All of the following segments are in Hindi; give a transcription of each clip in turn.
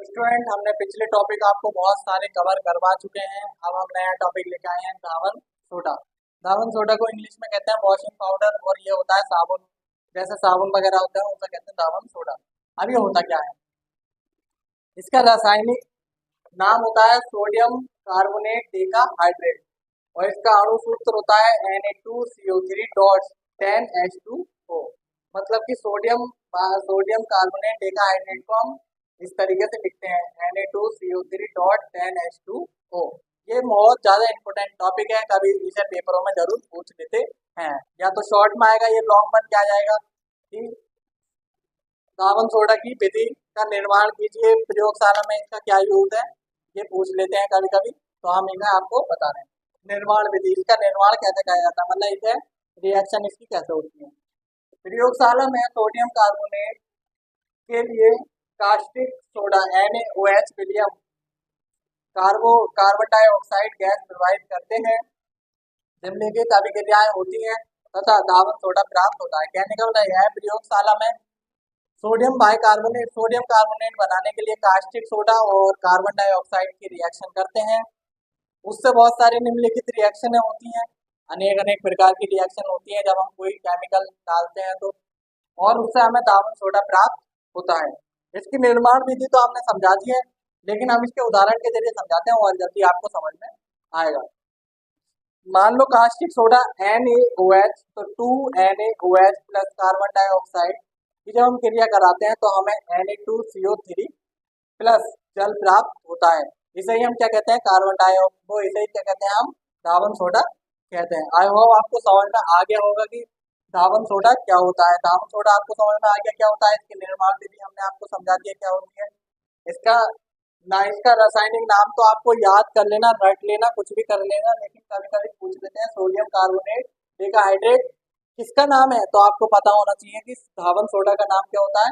स्टूडेंट, हमने पिछले टॉपिक आपको बहुत सारे कवर करवा चुके हैं। अब हम नया टॉपिक लेके आए हैं, धावन सोडा। धावन सोडा को इंग्लिश में कहते हैं वॉशिंग पाउडर, और ये होता है साबुन। जैसे साबुन वगैरह होता है उसे कहते हैं धावन सोडा। अब ये होता क्या है, इसका रासायनिक नाम होता है सोडियम कार्बोनेट डेका हाइड्रेट, और इसका अणु सूत्र होता है Na2CO3 डॉट 10H2O। मतलब कि सोडियम कार्बोनेट डेका हाइड्रेट को हम इस तरीके से लिखते हैं Na2CO3 डॉट 10H2O। ये बहुत ज्यादा इंपॉर्टेंट टॉपिक है, कभी इसे पेपरों में जरूर पूछ लेते हैं। या तो शॉर्ट में आएगा, ये लॉन्ग में क्या जाएगा कि धावन सोडा की विधि का निर्माण कीजिए प्रयोगशाला में, इसका क्या यूज है, ये पूछ लेते हैं कभी कभी। तो हम इन्हें आपको बता रहे हैं। निर्माण विधि, इसका निर्माण कैसे किया जाता है, मतलब इसे रिएक्शन इसकी कैसे होती है। प्रयोगशाला में सोडियम कार्बोनेट के लिए caustic soda NaOH William carbon dioxide gas प्रवाहित करते हैं। निम्नलिखित अभिक्रियाएं होती हैं तथा धावन सोडा प्राप्त होता है। कहने का मतलब यह है, प्रयोगशाला में सोडियम कार्बोनेट बनाने के लिए कास्टिक सोडा और कार्बन डाइऑक्साइड की रिएक्शन करते हैं। उससे बहुत सारी निम्नलिखित रिएक्शनें होती हैं, अनेक प्रकार की रिएक्शन होती है जब हम कोई केमिकल डालते हैं तो, और उससे हमें धावन सोडा प्राप्त होता है। इसकी निर्माण विधि तो हमने समझा दी है, लेकिन हम इसके उदाहरण के जरिए समझाते हैं और जल्दी आपको समझ में आएगा। मान लो कास्टिक सोडा NaOH, तो 2NaOH प्लस कार्बन डाइऑक्साइड की जब हम क्रिया कराते हैं तो हमें Na2CO3 प्लस जल प्राप्त होता है। इसे ही हम क्या कहते हैं, कार्बन डाइऑक्साइड, इसे ही क्या कहते हैं, हम धावन सोडा कहते हैं। आई होप आपको समझ में आ गया होगा कि धावन सोडा क्या होता है। धावन सोडा आपको समझ में आ गया क्या होता है, इसकी निर्माण विधि हमने आपको समझा दिया क्या होती है। इसका रासायनिक नाम तो आपको याद कर लेना, रट लेना, कुछ भी कर लेना, लेकिन कभी कभी पूछ लेते हैं सोडियम कार्बोनेट डेकाहाइड्रेट किसका नाम है, तो आपको पता होना चाहिए कि धावन सोडा का नाम क्या होता है,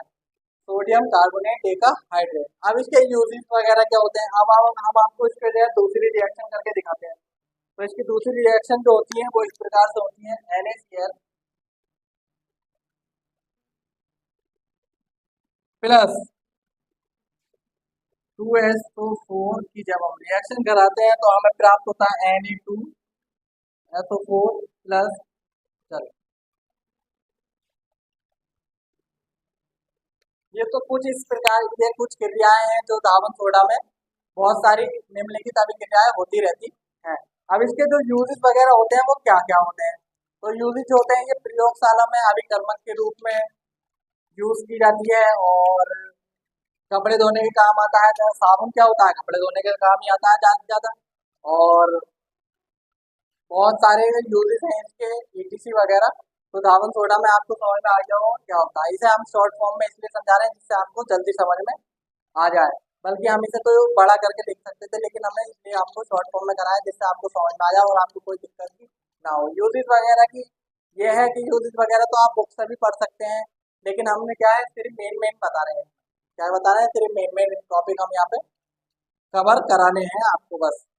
सोडियम कार्बोनेट डेकाहाइड्रेट। अब इसके यूजेस वगैरह क्या होते हैं, अब हम आपको इसके लिए दूसरी रिएक्शन करके दिखाते हैं। तो इसकी दूसरी रिएक्शन जो होती है वो इस प्रकार से होती है, NaCl प्लस 2SO4 की जब हम रिएक्शन कराते हैं तो हमें प्राप्त होता है Na2SO4 प्लस जल। ये तो कुछ इस प्रकार ये कुछ क्रियाएं हैं जो धावन सोडा में बहुत सारी निम्नलिखित अभिक्रियाएं होती रहती हैं। अब इसके जो यूजेस वगैरह होते हैं वो क्या क्या होते हैं, तो यूजेस जो होते हैं ये प्रयोगशाला में अभिकर्मक के रूप में यूज की जाती है, और कपड़े धोने के काम आता है। जैसे साबुन क्या होता है, कपड़े धोने के काम ही आता है ज्यादा से ज्यादा। और बहुत सारे यूजेस हैं इसके, ETC वगैरह। तो धावन सोडा में आपको समझ में आ गया हो क्या होता है। इसे हम शॉर्ट फॉर्म में इसलिए समझा रहे हैं जिससे आपको जल्दी समझ में आ जाए, बल्कि हम इसे तो बड़ा करके लिख सकते थे, लेकिन हमने इसलिए आपको शॉर्ट फॉर्म में कराया जिससे आपको समझ में आ जाए और आपको कोई दिक्कत भी ना हो। यूजेस वगैरह की ये है कि यूजेस वगैरह तो आप बुक से भी पढ़ सकते हैं, लेकिन हमने क्या है सिर्फ मेन बता रहे हैं। क्या बता रहे हैं, सिर्फ मेन टॉपिक हम यहाँ पे कवर कराने हैं आपको बस।